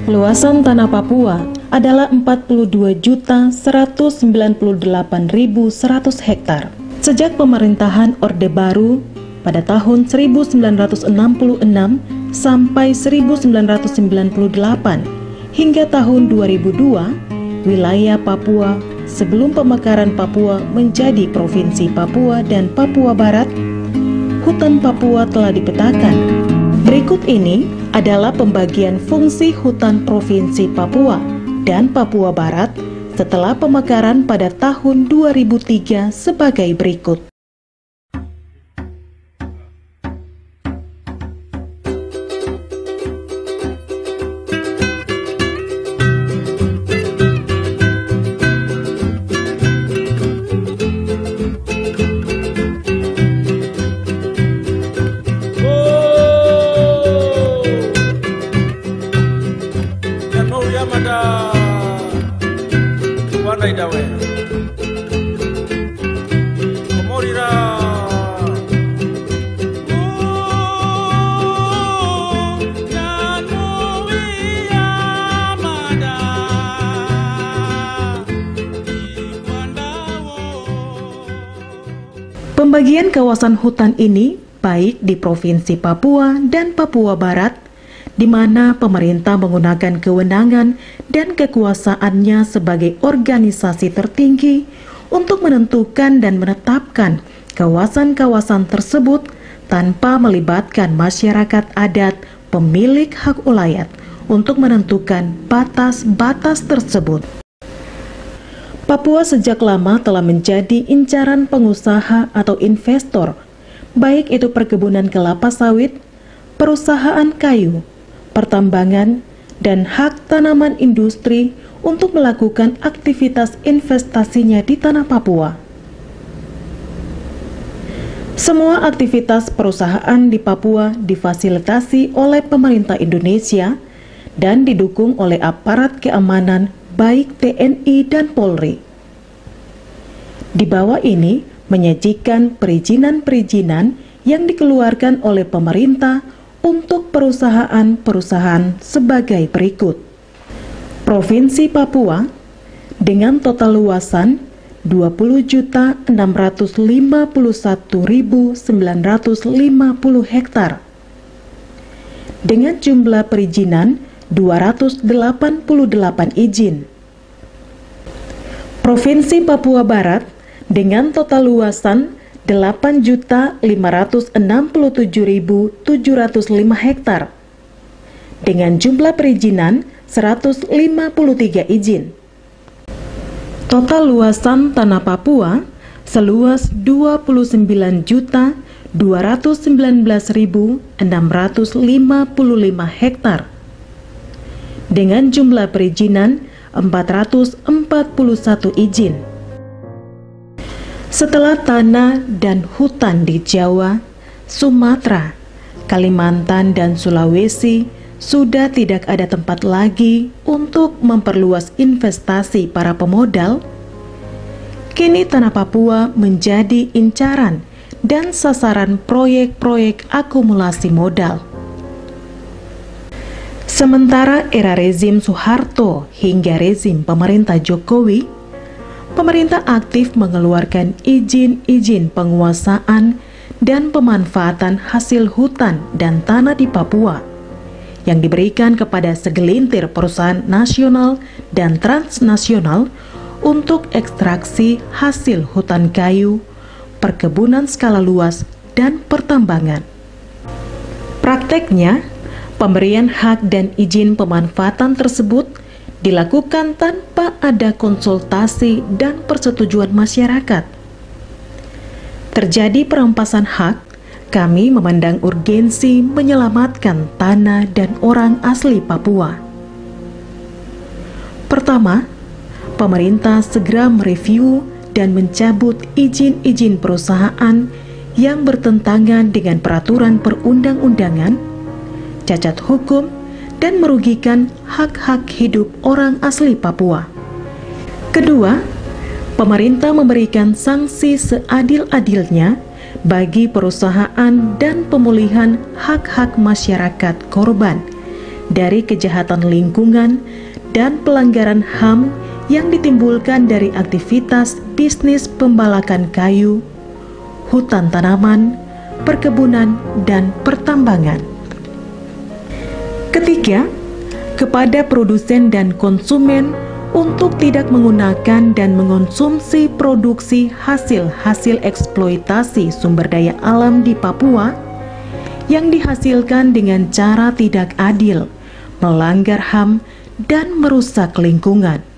Luasan tanah Papua adalah 42.198.100 hektar. Sejak pemerintahan Orde Baru pada tahun 1966 sampai 1998 hingga tahun 2002, wilayah Papua sebelum pemekaran Papua menjadi Provinsi Papua dan Papua Barat, hutan Papua telah dipetakan. Berikut ini adalah pembagian fungsi hutan Provinsi Papua dan Papua Barat setelah pemekaran pada tahun 2003 sebagai berikut. Pembagian kawasan hutan ini baik di Provinsi Papua dan Papua Barat, di mana pemerintah menggunakan kewenangan dan kekuasaannya sebagai organisasi tertinggi untuk menentukan dan menetapkan kawasan-kawasan tersebut tanpa melibatkan masyarakat adat pemilik hak ulayat untuk menentukan batas-batas tersebut. Papua sejak lama telah menjadi incaran pengusaha atau investor, baik itu perkebunan kelapa sawit, perusahaan kayu, pertambangan, dan hak tanaman industri untuk melakukan aktivitas investasinya di tanah Papua. Semua aktivitas perusahaan di Papua difasilitasi oleh pemerintah Indonesia dan didukung oleh aparat keamanan baik TNI dan Polri. Di bawah ini menyajikan perizinan-perizinan yang dikeluarkan oleh pemerintah untuk perusahaan-perusahaan sebagai berikut. Provinsi Papua dengan total luasan 20.651.950 hektar dengan jumlah perizinan 288 izin. Provinsi Papua Barat dengan total luasan 8.567.705 hektar dengan jumlah perizinan 153 izin. Total luasan tanah Papua seluas 29.219.655 hektar dengan jumlah perizinan 441 izin. Setelah tanah dan hutan di Jawa, Sumatera, Kalimantan, dan Sulawesi sudah tidak ada tempat lagi untuk memperluas investasi para pemodal, kini tanah Papua menjadi incaran dan sasaran proyek-proyek akumulasi modal. Sementara era rezim Soeharto hingga rezim pemerintah Jokowi, pemerintah aktif mengeluarkan izin-izin penguasaan dan pemanfaatan hasil hutan dan tanah di Papua yang diberikan kepada segelintir perusahaan nasional dan transnasional untuk ekstraksi hasil hutan kayu, perkebunan skala luas, dan pertambangan. Prakteknya, pemberian hak dan izin pemanfaatan tersebut dilakukan tanpa ada konsultasi dan persetujuan masyarakat. Terjadi perampasan hak, kami memandang urgensi menyelamatkan tanah dan orang asli Papua. Pertama, pemerintah segera mereview dan mencabut izin-izin perusahaan yang bertentangan dengan peraturan perundang-undangan, cacat hukum, dan merugikan hak-hak hidup orang asli Papua. Kedua, pemerintah memberikan sanksi seadil-adilnya bagi perusahaan dan pemulihan hak-hak masyarakat korban dari kejahatan lingkungan dan pelanggaran HAM yang ditimbulkan dari aktivitas bisnis pembalakan kayu, hutan tanaman, perkebunan, dan pertambangan. Ketiga, kepada produsen dan konsumen untuk tidak menggunakan dan mengonsumsi produksi hasil-hasil eksploitasi sumber daya alam di Papua yang dihasilkan dengan cara tidak adil, melanggar HAM, dan merusak lingkungan.